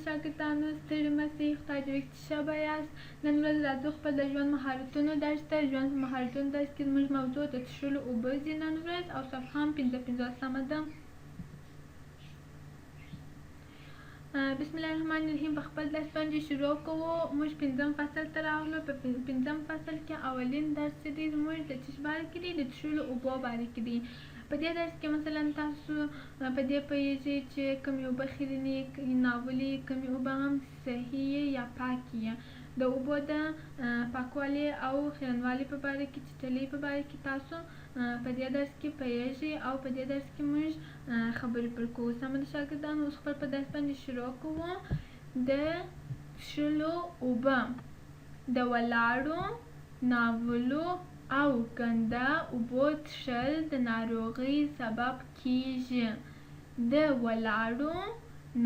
شاګردانو ستړي مسئ خدای دې وکړي چې ښه به یاست. نن ورځ راځو خپل د ژوند مهارتونو درس ته. ژوند په مهارتونو درس کې زموږ موضوع د څښلو اوبه دي نن ورځ او صفحه هم 55 ده. بسم الله الرحمن الرحیم. په خپل درس باندې شروع کوو. موږ 5م فصل ته راغلو. په 5م فصل کې اولین درس چې دی زموږ د څه باره کې دی؟ د څښلو اوبو باره کې دی. په دې درس کې مثلا تاسو په دې پوهیږئ چې کومې اوبه خیرنې ناولې، کومې اوبه هم صحي یا پاکې. د اوبو د پاکوالي او خیرنوالي په باره کې، چټلۍ په باره کې تاسو په دې درس کې پوهیږئ او په دې درس کې موږ خبرې پر کوو. سمه ده شاګردانو، اوس خپل په درس باندې شروع کوو. د څښلو اوبه د ولاړو، ناولو او ګنده اوبو څښل د ناروغۍ سبب کیږي. د ولاړو،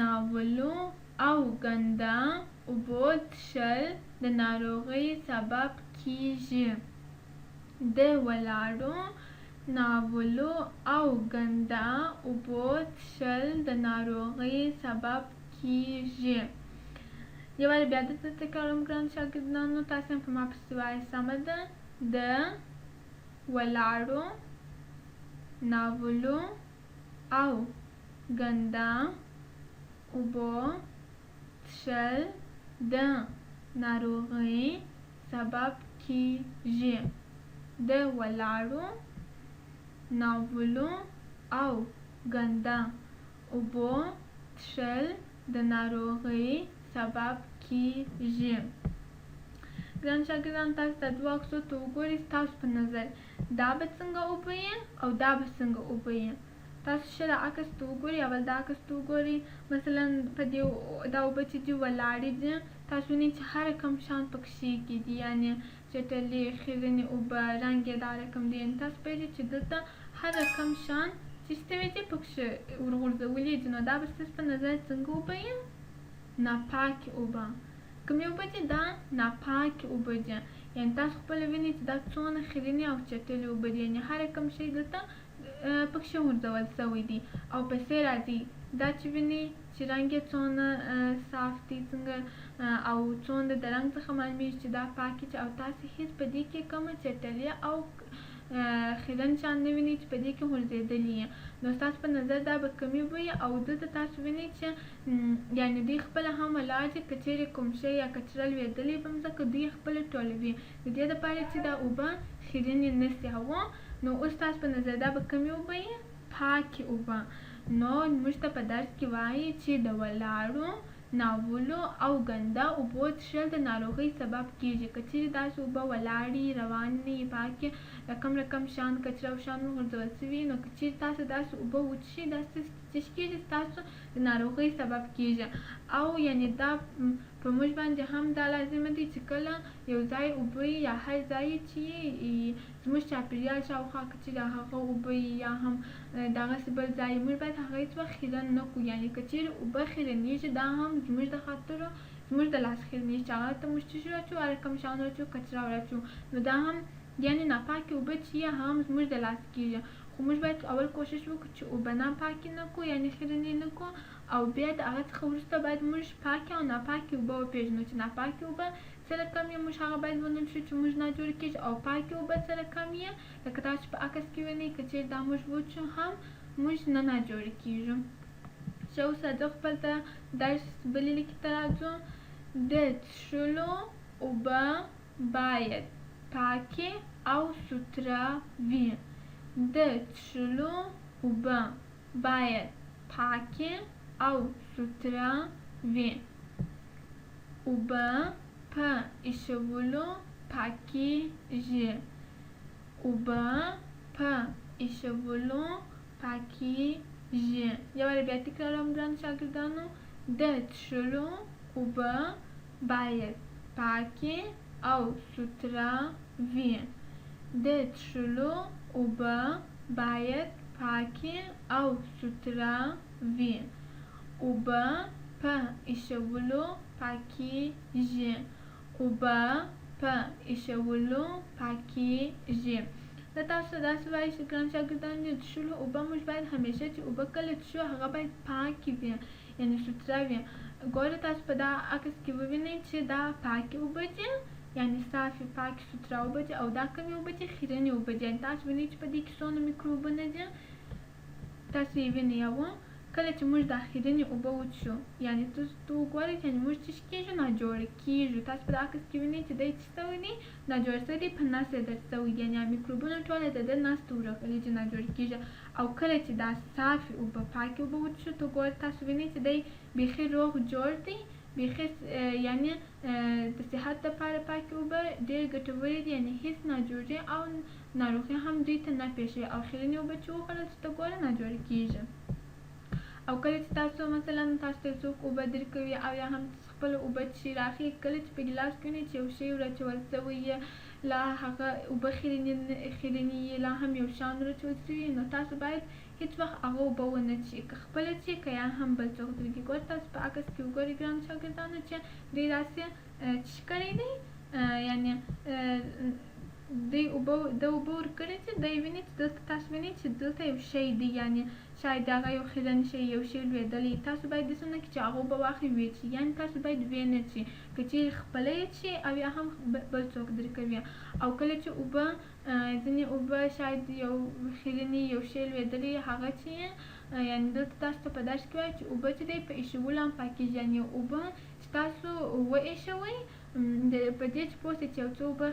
ناولو او ګنده اوبو څښل د ناروغۍ سبب کیږي. د ولاړو، ناولو او ګنده اوبو څښل د ناروغۍ سبب کیږي. یو وار بیا درته تکراروم ګرانو شاګردانو، تاسو هم په ما پسې وایئ. سمه ده. د ولاړو، ناولو او ګنده اوبو څښل د ناروغۍ سبب کیږي. د ولاړو، ناولو او ګنده اوبو څښل د ناروغۍ سبب کیږي. ګران شاګردان، تاسو د دوه عکسو ته وګورئ. ستاسو په نظر دا به څنګه اوبه یي او دا به څنګه اوبه یي؟ تاسو ښه دا عکس ته وګورئ. اول دا عکس ته وګورئ. مثلا په دې دا اوبه چې دي ولاړې دي، تاسو وینئ چې هر رقم شیان پکښې کې دي، یعنې چټلې، خیرنې اوبه، رنګ یې دا رقم دی. یعنې تاسو پوهېږئ چې دلته هر رقم شیان چې شوي دي پکښې ورغورځولي دي. نو دا به ستاسو په نظر څنګه اوبه یي؟ ناپاکې اوبه. کومې اوبه دي؟ دا ناپاکې اوبه دي. یعنې تاسو خپله وینئ چې دا څومره خیرنې او چټلې اوبه دي. یعنې هر رقم شی دلته پکښې غورځول شوی دی. او پسې راځي دا چې وینئ چې رنګ یې څومره صاف دی، څنګه او څومره د رنګ څخه معلومیږي چې دا پاکې دي. او تاسو هېڅ په دې کې کومه چټلې او خیرن شیان نه وینئ چې په دې کې غورځېدلي یي. نو ستاسو په نظر دا به کمې اوبه یي. او دلته تاسو وینئ چې یعنې دوی خپله هم ولاړ دي. که چیرې کوم شی یا کچره لوېدلې په مځکه دوی خپله ټولوي د دې دپاره چې دا اوبه خیرنې نه سي. نو اوس تاسو په نظر دا به کمې اوبه یي؟ پاکې اوبه. نو موږ ته په درس کې وایي چې د ولاړو، ناولو او ګنده اوبو څښل د ناروغۍ سبب کیږي. که چیرې داسې اوبه ولاړې، روانې، پاکې، رقم شیان، کچره او شیان غورځول شوي، نو که چیرې تاسو داسې اوبه وڅښئ، داسې څه کېږي؟ ستاسو د ناروغۍ سبب کیږي. او یعنې دا په موږ باندې هم دا لازمه دی چې کله یو ځای اوبه یا هر ځای چې زموږ چاپېریال شاوخوا که چیرې هغه اوبه یا هم دغسې بل ځای موږ باید هغه هېڅ وخت خیرن نه کړو. یعنې که چیرې اوبه خیرنېږي، دا هم زموږ د خاطرو زموږ د لاس خیرنېږي چې هغه ته موږ څه شي واچوو؟ هر رقم شیان واچوو، کچره واچوو. نو دا هم یعنې ناپاکې اوبه چې یې هغه هم زموږ د لاس کېږي. خو موږ باید اول کوشش وکړو چې اوبه ناپاکې نه کړو، یعنې خیرنې نه کړو. او بیا د هغه څخه وروسته باید موږ پاکې او ناپاکې اوبه وپېژنو چې ناپاکې اوبه څه رقم یې، موږ هغه باید ونومشو چې موږ ناجوړه کېږي. او پاکې اوبه څه رقم یې، لکه تاسو په عکس کې وینئ، که چیرې دا موږ وچو هم موږ نه ناجوړه کېږو. ښه، اوس راځو خپل ته درس بلې لیکې ته راځو. د څښلو اوبه باید پاکې او سوتره وي. د څښلو اوبه باید پاکې او سوتره وي. اوبه په ایښولو پاکېږي. اوبه په ایښولو پاکېږي. یو وار بیا تکراروم ګرانو شاګردانو. د څښلو اوبه باید پاکې او سوتره وي. د څښلو اوبه باید پاکې او سوتره وي. اوبه په ایښولو پاکېږي. اوبه په ایښولو پاکېږي. دا تاسو داسې وایئ چې ګران شاګردان، د څښلو اوبه موږ باید همیشه چې اوبه کله څښو هغه باید پاکې وي، یعنې سوتره وي. ګوره تاسو په دا عکس کې ووینئ چې دا پاکې اوبه دي، یعنې صافې پاکې سوتره اوبه دي، او دا کومې اوبه دي؟ خیرنې اوبه دي. یعنې تاسو وینئ چې په دې کې څونه میکروبونه دي، تاسو یې وینئ. او کله چې موږ دا خیرنې اوبه وڅښو، یعنې تاسو وګورئ چې موږ څه کېږو؟ ناجوړه کېږو. تاسو په دا عکس کې وینئ چې دی څه شوی دی؟ ناجوړه شوی دی، په نس یې درد شوی دی، یعنې میکروبونه ټوله د ده نس ته ورغلي چې ناجوړه کېږي. او کله چې دا صافې اوبه پاکې اوبه وڅښو، ته ګورئ تاسو وینئ چې دی بیخي روغ جوړ دی، بیخي یعنې د صحت لپاره پاکې اوبه ډېر ګټورې دي، یعنې هېڅ ناجوړي او ناروغي هم دوی ته نه پېښوي. او خیرنې اوبه چې وخوړل چې ته ګوره ناجوړه کېږي. او کله چې تاسو مثلا تاسو ته څوک اوبه درکوي او یا هم خپله اوبه څښي، راښي کله چې په ګیلاس کې وینئ چې یو شی ورچول شوی یې، لا هغه اوبه خیرنې یې لا هم یو شان ورچول شوي، نو تاسو باید هېڅ وخت هغه اوبه ونه څښئ، که خپله څښئ که یا هم بل څوک درکړي. ګوره تاسو په عکس کې وګورئ ګرانو شاګردانو چې دوی داسې څه کړی دی، یعنې دوی اوبه ورکړي دي. دی وینئ چې دلته تاسو وینئ چې دلته یو شی دی، یعنې شاید هغه یو خیرن شی، یو شی لوېدلی. تاسو باید داسې ونه کړئ چې هغه اوبه واخلئ ویې څښئ، یعنې تاسو باید ویې نه څښئ، که چیرې خپله یې څښئ او یا هم بل څوک درکوي. او کله چې اوبه ځینې اوبه شاید یو خیرنې یو شی لوېدلی هغه څښئ، یعنې دلته تاسو ته په داسې کې وایي چې اوبه چې دی په ایښولو هم پاکېږي، یعنې اوبه چې تاسو وایښوئ په دې چې پوه شئ چې یو څه اوبه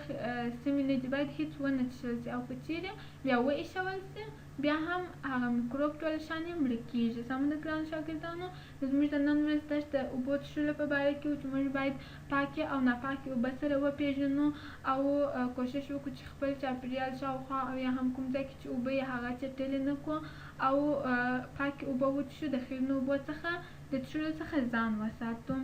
سمې نه دي، باید هېڅ ونه څښل شي. او که چیرې بیا وایښول شي، بیا هم هغه میکروب ټوله شان یې مړه کېږي. سمه ده ګرانو شاګردانو؟ زموږ د نن ورځ درس د اوبو څښلو په باره کې و چې موږ باید پاکې او ناپاکې اوبه سره وپېژنو او کوشش وکړو چې خپل چاپېریال شاوخوا او یا هم کوم ځای کې چې اوبه یې هغه چټلې نه کړو او پاکې اوبه وڅښو، د خیرنو اوبو څخه د څښلو څخه ځان وساتو.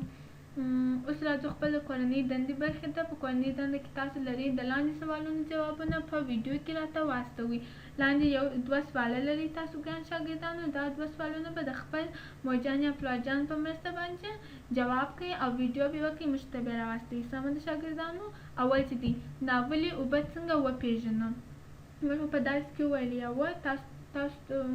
اوس راځو خپل کورنۍ دندې برخې ته. په کورنۍ دنده کې تاسو لرئ د لاندې سوالونو ځوابونه په ویډیو کې راته واستوئ. لاندې دوه سواله لرئ تاسو ګران شاګردانو. دا دوه سوالونه به د خپل مورجان یا پلارجان په مرسته باندې جواب کړئ او ویډیو به یې وکړئ، موږ ته به یې راواستوئ. سمه ده شاګردانو؟ اول چې دی ناولې اوبه څنګه وپېژنم؟ موږ په درس کې وویل یوه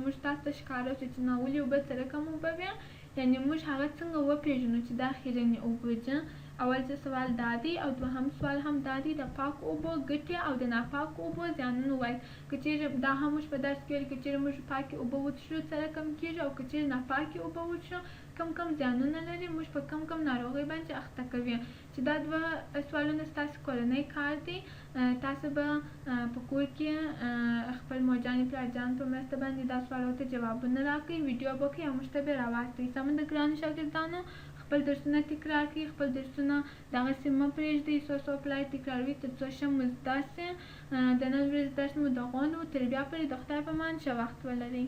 موږ تاسو ته ښکاره شو چې ناولې اوبه سره کوم اوبه وي، یعنې موږ هغه څنګه وپېژنو چې دا خیرنې اوبه دي. اول سوال دا دی او دوهم سوال هم دا دی د پاکو اوبو ګټې او د ناپاکو اوبو زیانونه ووایئ. که چیرې دا هم موږ په درس کې ویل که چیرې موږ پاکې اوبه وڅښو سره کم کېږي او که چیرې ناپاکې اوبه وڅښو کم زیانونه لري، موږ په کم ناروغۍ باندې اخته کوي. چې دا دوه سوالونه ستاسو کورنی کار دی. تاسو به په کور کې خپل مورجانې پلارجان په مرسته باندې دا سوالو ته جوابونه راکړئ، ویډیو به وکړئ او موږ ته به یې راواستوئ. سمه ده ګرانو شاګردانو؟ خپل درسونه تکرار کړئ، خپل درسونه دغسې مه پرېږدئ، څو پلار تکراروي تر څو ښه مو زده سي. د نن ورځې درس مو دغه و، تر بیا پورې د خدای په امان ښه وخت ولرئ.